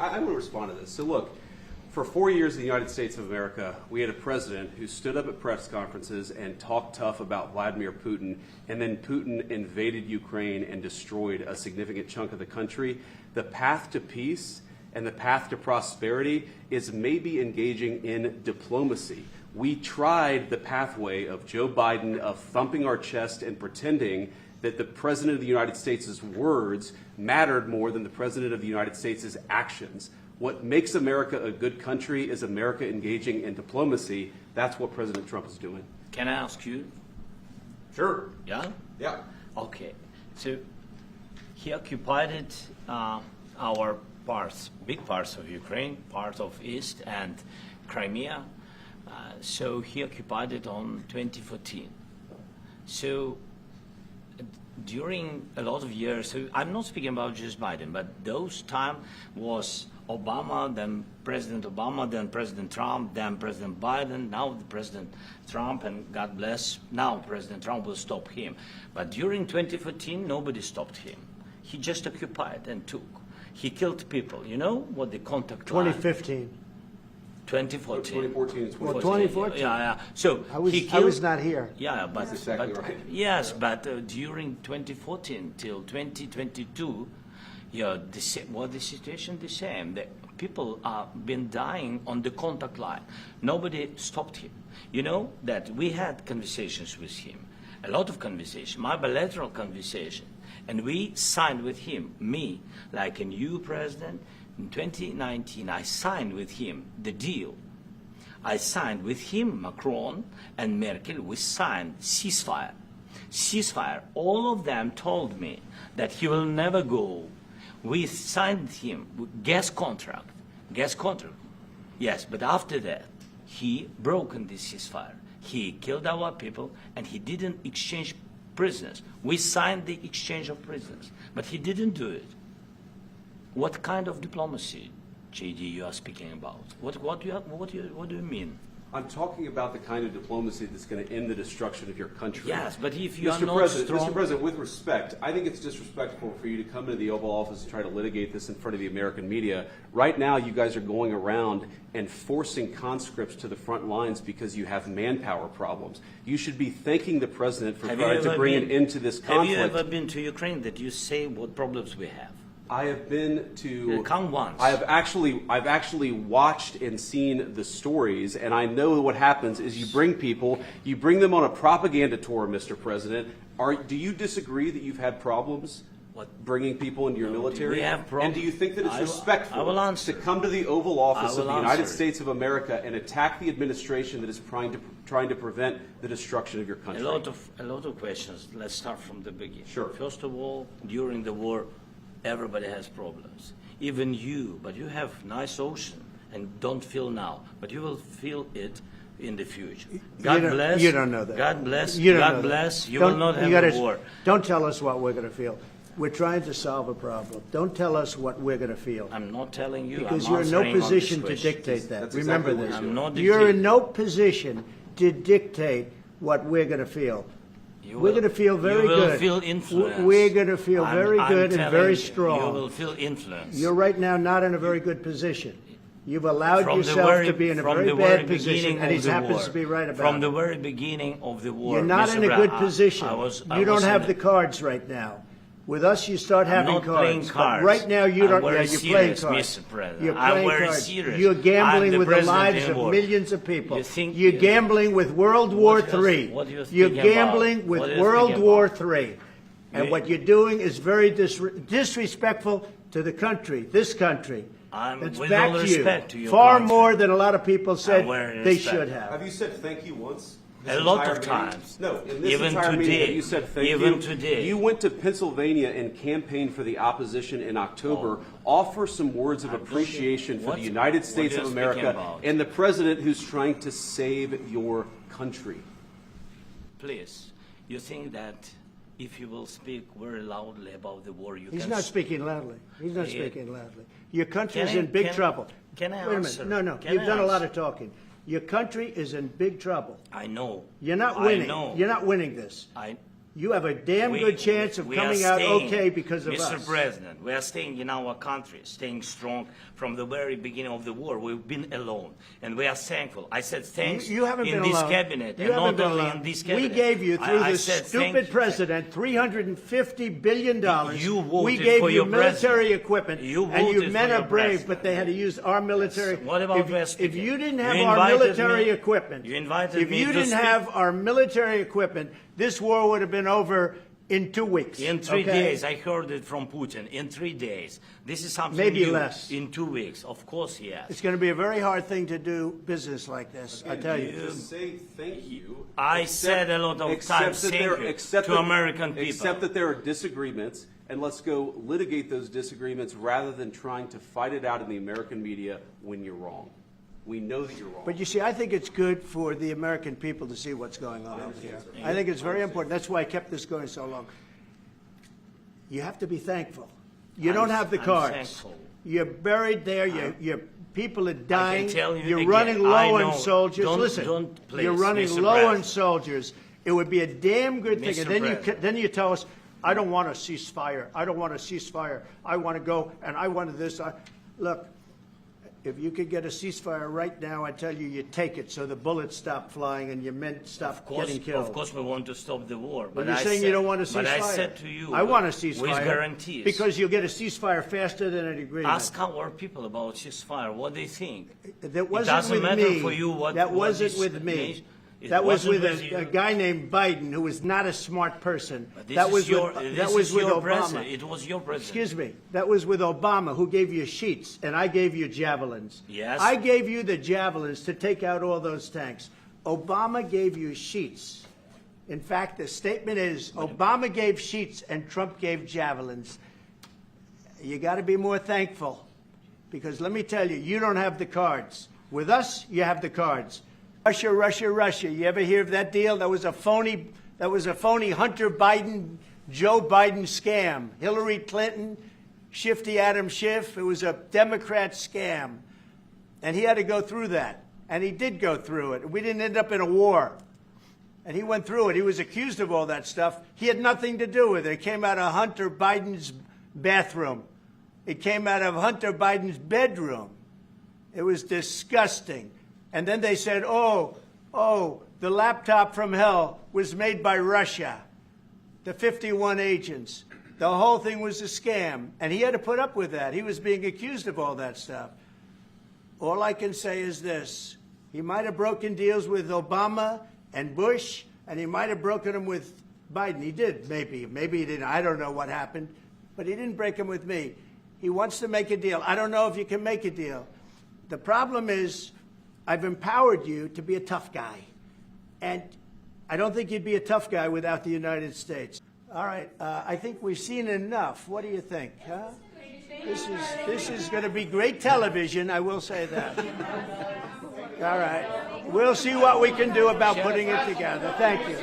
I want to respond to this. So look, for 4 years in the United States of America, we had a president who stood up at press conferences and talked tough about Vladimir Putin, and then Putin invaded Ukraine and destroyed a significant chunk of the country. The path to peace and the path to prosperity is maybe engaging in diplomacy. We tried the pathway of Joe Biden, of thumping our chest and pretending that the President of the United States' words mattered more than the President of the United States' actions. What makes America a good country is America engaging in diplomacy. That's what President Trump is doing. Can I ask you? Sure. Yeah? Yeah. Okay. So he occupied our parts, big parts of Ukraine, part of East and Crimea. So he occupied it on 2014. So during a lot of years, so I'm not speaking about just Biden, but those time was Obama, then President Obama, then President Trump, then President Biden, now the President Trump, and God bless, now President Trump will stop him. But during 2014, nobody stopped him. He just occupied and took. He killed people. You know what the contact 2015. 2014. 2014 and 2014. Well, 2014. Yeah. So I was not here. Yeah, but, That's exactly but right. yes, but during 2014 till 2022, yeah, the situation the same. The people have been dying on the contact line. Nobody stopped him. You know that we had conversations with him, a lot of conversation, my bilateral conversation, and we signed with him, me, like a new president. In 2019, I signed with him the deal. I signed with him, Macron and Merkel, we signed ceasefire. Ceasefire. All of them told me that he will never go. We signed him with gas contract. Gas contract. Yes, but after that, he broken this ceasefire. He killed our people and he didn't exchange prisoners. We signed the exchange of prisoners, but he didn't do it. What kind of diplomacy, JD, you are speaking about? What do you mean? I'm talking about the kind of diplomacy that's going to end the destruction of your country. Yes, but if you are Mr. not President, strong... Mr. President, with respect, I think it's disrespectful for you to come into the Oval Office and try to litigate this in front of the American media. Right now, you guys are going around and forcing conscripts to the front lines because you have manpower problems. You should be thanking the President for trying to bring an end to this conflict. Have you ever been to Ukraine that you say what problems we have? I have been to. Come once. I've actually watched and seen the stories, and I know what happens is you bring people, you bring them on a propaganda tour, Mr. President. Do you disagree that you've had problems bringing people into your military? We have problems. And do you think that it's respectful to come to the Oval Office of the United States of America and attack the administration that is trying to prevent the destruction of your country? A lot of questions. Let's start from the beginning. Sure. First of all, during the war, everybody has problems. Even you, but you have nice ocean and don't feel now, but you will feel it in the future. God bless. You don't know that. God bless. You don't God know bless. That. You will not have a war. Don't tell us what we're going to feel. We're trying to solve a problem. Don't tell us what we're going to feel. I'm not telling you. Because I'm you're in no answering on this position to question. dictate that. That's Remember exactly this. what I'm not You're dictating. in no position to dictate what we're going to feel. We're going to feel very good. You will feel influence. We're going to feel very good and very You strong. will feel influence. You're right now not in a very good position. You've allowed yourself to be in a very bad position, and he happens to be right about it. From the very beginning of the war. You're not in a good position. You don't have the cards right now. With us, you start having not playing cards. cards. But right now, you don't. I'm Yeah, very you're playing serious, cards. Mr. President. You're I'm playing very cards. serious. You're I'm gambling the with the president lives in of war. millions of people. You think- You're gambling with World War III. What are you You're thinking gambling about? with What are you World thinking War about? III. And what you're doing is very disrespectful to the country, this country. It's with back all to respect you. to your Far country. more than a lot of people said very they respect. should have. Have you said thank you once? A lot entire of meeting? times. No, in this Even entire meeting, today. have you said thank Even you? today. You went to Pennsylvania and campaigned for the opposition in October. Offer some words of appreciation for the United States what of are you speaking America about? and the president who's trying to save your country. Please, you think that if you will speak very loudly about the war, you He's can... not speaking loudly. He's not Yeah. speaking loudly. Your country is Can I- in big can- trouble. can I Wait a answer? minute. No. Can You've I done a lot answer? of talking. Your country is in big trouble. I know. You're not I winning. know. You're not winning this. You have a damn good chance of coming out okay because of us. Mr. President, we are staying in our country, staying strong from the very beginning of the war. We've been alone, and we are thankful. I said thanks you haven't in been this alone. cabinet, You and haven't not been only alone. in this cabinet. We gave you, through I this said stupid president, $350 billion. You voted we gave for you your military president. equipment, You and you voted men for are your brave, president. but they had to use our military. What about West? If you didn't have You our invited military me- equipment, you invited if me you to didn't speak. have our military equipment, this war would have been over in 2 weeks. In 3 okay? days, I heard it from Putin. In 3 days, this is something Maybe new. less. In 2 weeks, of course, yes. It's going to be a very hard thing to do business like this, I tell you. Just say thank you. I said a lot of times thank you to American people. Accept that there are disagreements, and let's go litigate those disagreements rather than trying to fight it out in the American media when you're wrong. We know that you're wrong. But you see, I think it's good for the American people to see what's going on over here. I think it's very important. That's why I kept this going so long. You have to be thankful. You don't have the I'm cards. thankful. You're buried there. Your people are dying. tell you You're again, running low I on know. soldiers. Don't- Listen, please, you're running Mr. low on President. soldiers. It would be a damn good thing. Mr. And then President. then you tell us, I don't want a ceasefire. I don't want a ceasefire. I want to go, and I wanted this. Look, if you could get a ceasefire right now, I tell you, you take it so the bullets stop flying and your men stop getting killed. Of course, we want to stop the war. But But you're I saying said, you don't want a ceasefire. But I said to you, I want a ceasefire. with guarantees. Because you'll get a ceasefire faster than an agreement. Ask our people about ceasefire, what they think. That wasn't it doesn't with matter me. for you what. That what wasn't this with me. nation- it That was wasn't with you. a guy named Biden, who was not a smart person. But this That is was your, with, this that was is with your Obama. president. It was your president. Excuse me. That was with Obama, who gave you sheets, and I gave you javelins. Yes. I gave you the javelins to take out all those tanks. Obama gave you sheets. In fact, the statement is Obama gave sheets and Trump gave javelins. You got to be more thankful, because let me tell you, you don't have the cards. With us, you have the cards. Russia, Russia, Russia. You ever hear of that deal? That was a phony Hunter Biden, Joe Biden scam. Hillary Clinton, Shifty Adam Schiff. It was a Democrat scam. And he had to go through that. And he did go through it. We didn't end up in a war. And he went through it. He was accused of all that stuff. He had nothing to do with it. It came out of Hunter Biden's bathroom. It came out of Hunter Biden's bedroom. It was disgusting. And then they said, oh, the laptop from hell was made by Russia, the 51 agents. The whole thing was a scam. And he had to put up with that. He was being accused of all that stuff. All I can say is this. He might have broken deals with Obama and Bush, and he might have broken them with Biden. He did, maybe. Maybe he didn't. I don't know what happened. But he didn't break them with me. He wants to make a deal. I don't know if you can make a deal. The problem is, I've empowered you to be a tough guy. And I don't think you'd be a tough guy without the United States. All right, I think we've seen enough. What do you think? Huh? This is going to be great television, I will say that. All right. We'll see what we can do about putting it together. Thank you.